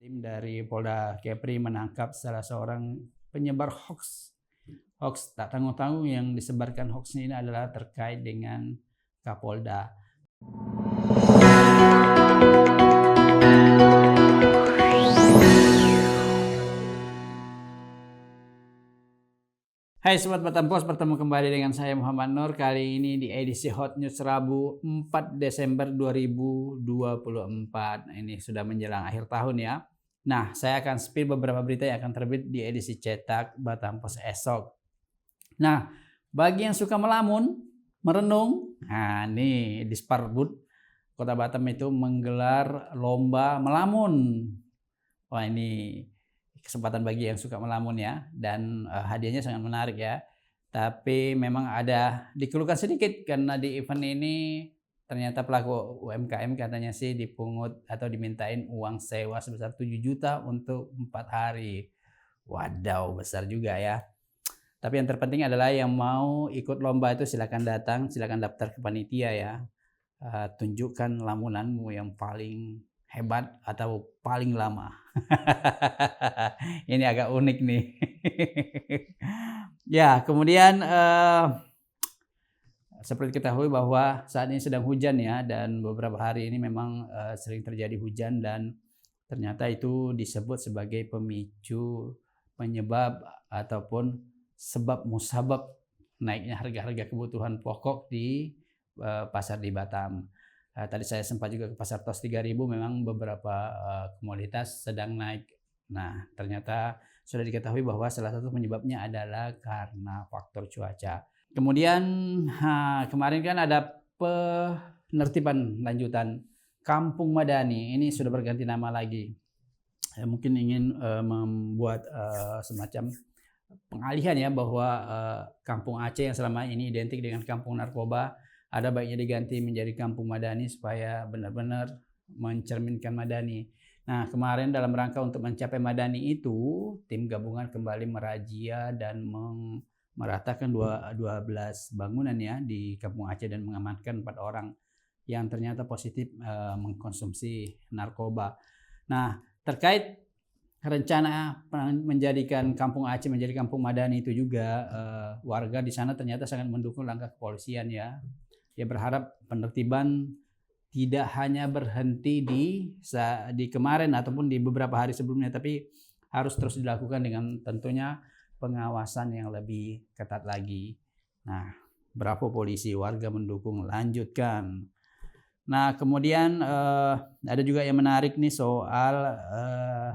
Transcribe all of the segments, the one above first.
Tim dari Polda Kepri menangkap salah seorang penyebar hoax. Hoax tak tanggung-tanggung yang disebarkan hoaxnya ini adalah terkait dengan Kapolda. Hai Sobat Batam Pos, bertemu kembali dengan saya Muhammad Nur. Kali ini di edisi Hot News Rabu 4 Desember 2024. Ini sudah menjelang akhir tahun ya. Nah, saya akan spill beberapa berita yang akan terbit di edisi cetak Batam Pos esok. Nah, bagi yang suka melamun, merenung, nah nih di Sparbud Kota Batam itu menggelar lomba melamun. Wah, ini kesempatan bagi yang suka melamun ya, dan hadiahnya sangat menarik ya. Tapi memang ada dikeluhkan sedikit karena di event ini ternyata pelaku UMKM katanya sih dipungut atau dimintain uang sewa sebesar 7 juta untuk 4 hari. Wadaw, besar juga ya. Tapi yang terpenting adalah yang mau ikut lomba itu silakan datang, silakan daftar ke panitia ya. Tunjukkan lamunanmu yang paling hebat atau paling lama. Ini agak unik nih. Ya, kemudian seperti ketahui bahwa saat ini sedang hujan ya, dan beberapa hari ini memang sering terjadi hujan, dan ternyata itu disebut sebagai pemicu penyebab ataupun sebab musabab naiknya harga-harga kebutuhan pokok di pasar di Batam. Tadi saya sempat juga ke pasar tos 3.000, memang beberapa komoditas sedang naik. Nah, ternyata sudah diketahui bahwa salah satu penyebabnya adalah karena faktor cuaca. Kemudian kemarin kan ada penertiban lanjutan Kampung Madani. Ini sudah berganti nama lagi. Mungkin ingin membuat semacam pengalihan ya, bahwa Kampung Aceh yang selama ini identik dengan kampung narkoba, ada baiknya diganti menjadi Kampung Madani supaya benar-benar mencerminkan Madani. Nah, kemarin dalam rangka untuk mencapai Madani itu, tim gabungan kembali merazia dan meratakan 12 bangunan ya di Kampung Aceh dan mengamankan 4 orang yang ternyata positif mengkonsumsi narkoba. Nah, terkait rencana menjadikan Kampung Aceh menjadi Kampung Madani itu juga warga di sana ternyata sangat mendukung langkah kepolisian ya. Dia berharap penertiban tidak hanya berhenti di kemarin ataupun di beberapa hari sebelumnya, tapi harus terus dilakukan dengan tentunya pengawasan yang lebih ketat lagi. Nah, bravo polisi, warga mendukung, lanjutkan. Nah, kemudian ada juga yang menarik nih soal,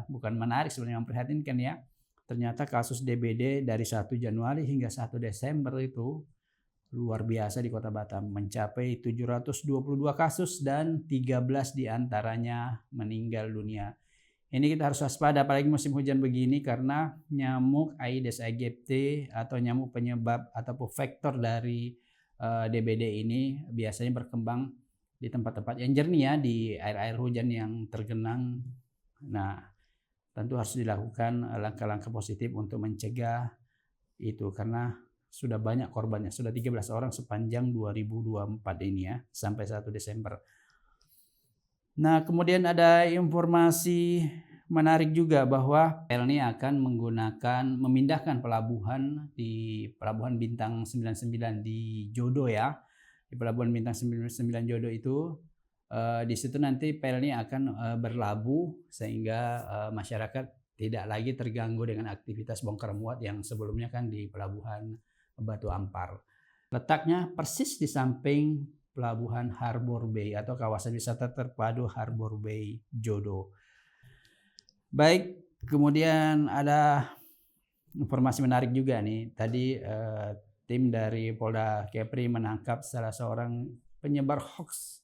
bukan menarik sebenarnya, memprihatinkan ya. Ternyata kasus DBD dari 1 Januari hingga 1 Desember itu luar biasa di Kota Batam, mencapai 722 kasus dan 13 diantaranya meninggal dunia. Ini kita harus waspada apalagi musim hujan begini, karena nyamuk Aedes aegypti atau nyamuk penyebab ataupun vektor dari DBD ini biasanya berkembang di tempat-tempat yang jernih ya, di air-air hujan yang tergenang. Nah, tentu harus dilakukan langkah-langkah positif untuk mencegah itu, karena sudah banyak korbannya, sudah 13 orang sepanjang 2024 ini ya, sampai 1 Desember. Nah, kemudian ada informasi menarik juga bahwa Pelni akan memindahkan pelabuhan di Pelabuhan Bintang 99 di Jodo ya. Di Pelabuhan Bintang 99 Jodo itu di situ nanti Pelni akan berlabuh, sehingga masyarakat tidak lagi terganggu dengan aktivitas bongkar muat yang sebelumnya kan di Pelabuhan Batu Ampar. Letaknya persis di samping Pelabuhan Harbour Bay atau kawasan wisata terpadu Harbour Bay Jodo. Baik, kemudian ada informasi menarik juga nih. Tadi tim dari Polda Kepri menangkap salah seorang penyebar hoax.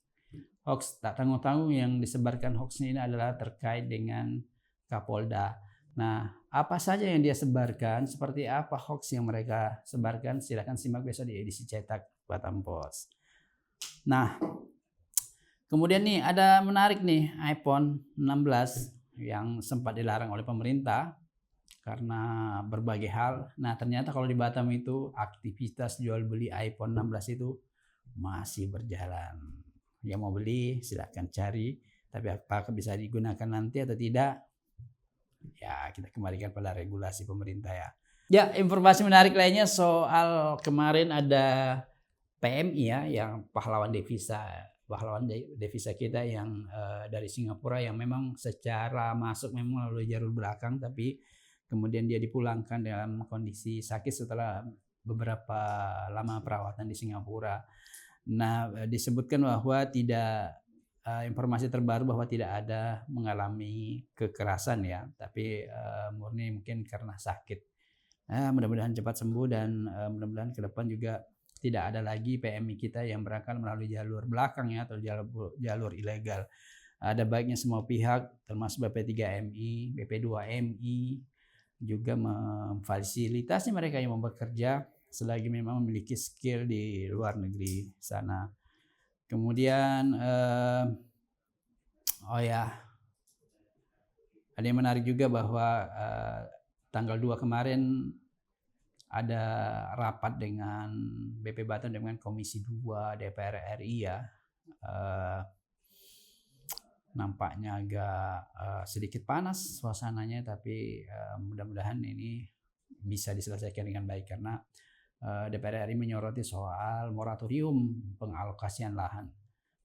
Hoax tak tanggung-tanggung yang disebarkan hoaxnya ini adalah terkait dengan Kapolda. Nah, apa saja yang dia sebarkan, seperti apa hoax yang mereka sebarkan, silakan simak besok di edisi cetak Batam Pos. Nah, kemudian nih ada menarik nih, iPhone 16 yang sempat dilarang oleh pemerintah karena berbagai hal. Nah, ternyata kalau di Batam itu aktivitas jual beli iPhone 16 itu masih berjalan. Yang mau beli silakan cari, tapi apakah bisa digunakan nanti atau tidak, ya kita kembalikan pada regulasi pemerintah ya. Ya, informasi menarik lainnya soal kemarin ada PMI ya, yang pahlawan devisa kita yang dari Singapura yang memang secara masuk memang melalui jalur belakang, tapi kemudian dia dipulangkan dalam kondisi sakit setelah beberapa lama perawatan di Singapura. Nah, disebutkan bahwa informasi terbaru bahwa tidak ada mengalami kekerasan ya, tapi murni mungkin karena sakit. Mudah-mudahan cepat sembuh dan mudah-mudahan ke depan juga tidak ada lagi PMI kita yang berangkat melalui jalur belakang ya, atau jalur ilegal. Ada baiknya semua pihak termasuk BP3MI, BP2MI juga memfasilitasi mereka yang mau bekerja selagi memang memiliki skill di luar negeri sana. Kemudian ada yang menarik juga bahwa tanggal 2 kemarin ada rapat dengan BP Batam dengan Komisi 2 DPR RI ya. Nampaknya agak sedikit panas suasananya, tapi mudah-mudahan ini bisa diselesaikan dengan baik karena DPR RI menyoroti soal moratorium pengalokasian lahan.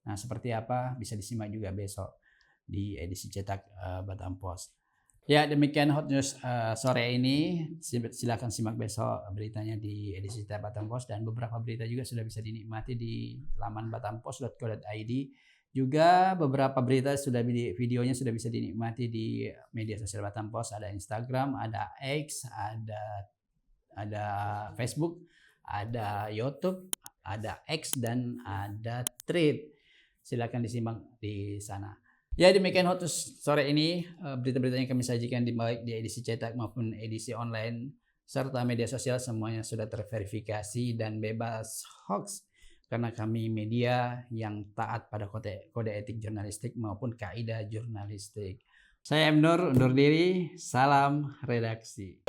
Nah, seperti apa bisa disimak juga besok di edisi cetak Batam Post. Ya, demikian Hot News sore ini. Silakan simak besok beritanya di edisi cetak Batam Post, dan beberapa berita juga sudah bisa dinikmati di laman batampost.co.id. Juga beberapa berita videonya sudah bisa dinikmati di media sosial Batam Post. Ada Instagram, ada X, ada Facebook, ada YouTube, ada X, dan ada Thread. Silakan disimak di sana. Ya, demikian Hot News sore ini. Berita-berita yang kami sajikan baik di edisi cetak maupun edisi online serta media sosial semuanya sudah terverifikasi dan bebas hoax, karena kami media yang taat pada kode etik jurnalistik maupun kaidah jurnalistik. Saya M. Nur, undur diri. Salam redaksi.